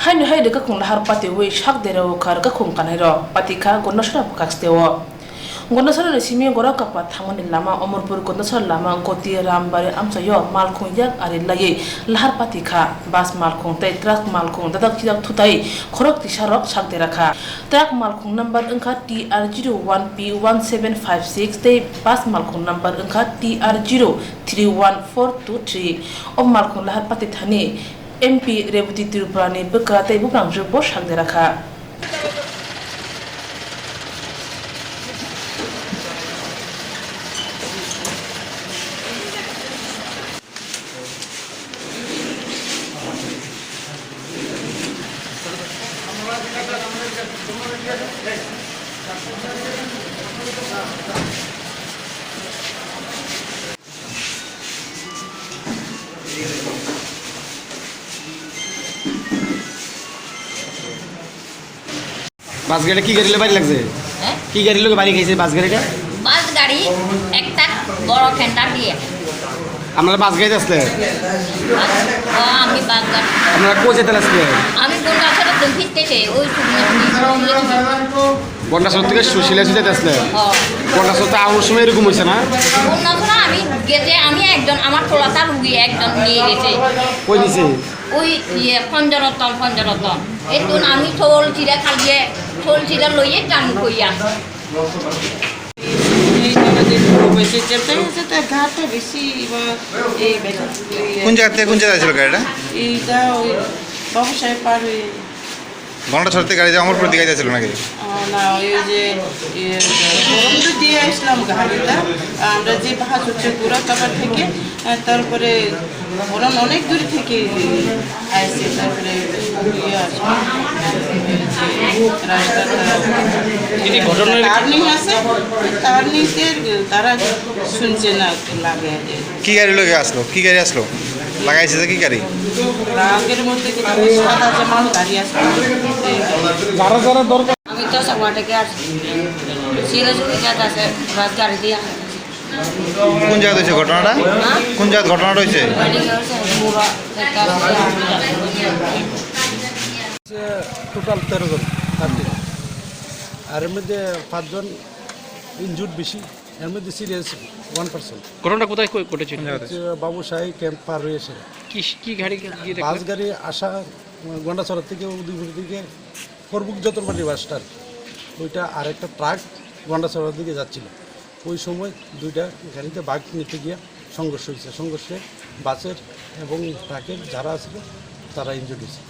hainu haide ka khung lahar pati wei shak dero khar ka khung kanai ro pati kha gonnosara bukakstewo gonnosara re simi gora kapa thamoni lama omorpur gonnosara lama goti rambare amsayo malkhung yak ari laye lahar pati kha bas malkhung tai truck malkhung dadak chidak thutai khorok tisarok shak dera kha truck malkhung number angkha TR01P1756 tai bas malkhung number angkha TR031423 om malkhung lahar pati thani MP Reboti Tripurani Bukwra tai Buprangjwkbo shakde rakha বাস গাড়ি কি গাড়ি বাড়ি লাগছে কি গাড়ি লোকে বাড়ি খাইছে বাস গাড়িটা বাস গাড়ি একটা বড় ঠেন্ডার দিয়ে আপনারা বাস গাড়িতে আসলে আমি বাস গাড়ি আপনারা কো যেতে আসলে আমি গন্ডা ছেড়ে তুমি ফিরতেছে ওই গন্ডাসর থেকে সুশীলা যেতে আসলে গন্ডাসর তো আউর সময় এরকম হয়েছে না গন্ডাসর আমি গেছে আমি একজন আমার তোলাটা রুগী একজন নিয়ে গেছে কই দিছে ওই পঞ্জরতন একটু আমি ছোল চিরা খালিয়ে ছোল চিরা লইয়ে টান কইয়া কোন জায়গা থেকে কোন জায়গায় ছিল গাড়িটা এইটা ওই বাবু সাহেব পার হয়ে ঘন্টা ছড়তে গাড়ি যে অমরপুর দিকে যাচ্ছিল নাকি না ওই যে গরমটা দিয়ে আসলাম গাড়িটা আমরা যে বাহাজ হচ্ছে পুরা কাবার থেকে তারপরে বরং অনেক দূর থেকে আসছে তারপরে রাস্তাটা টার্নিং আছে টার্নিংতে তারা শুনছে না লাগে কি গাড়ি লোকে আসলো কি গাড়ি আসলো লাগাইছে যে কি গাড়ি রাগের মধ্যে সাদা জামা গাড়ি আসলো আমি তো সঙ্গে থেকে আসছি সিরিয়াস আছে বাস গাড়ি দিয়ে কোন জায়গা হয়েছে ঘটনাটা কোন জায়গায় ঘটনাটা হয়েছে টোটাল 13 জন আর এর মধ্যে 5 জন ইনজুর্ড বেশি এর মধ্যে সিরিয়াস 1%। ঘটনাটা কোথায় ঘটেছে বাবু সাহেব ক্যাম্প পার হয়েছে কি গাড়ি বাস গাড়ি আসা গন্ডাছড়া থেকে উদয়পুর দিকে করবুক যতরবাড়ি বাসটা ওইটা আরেকটা ট্রাক গন্ডাছড়ার দিকে যাচ্ছিল ওই সময় দুইটা গাড়িতে বাঘ নিতে গিয়ে সংঘর্ষ হয়েছে সংঘর্ষে বাসের এবং ট্রাকের যারা আছিল তারা ইনজুর্ড হয়েছে।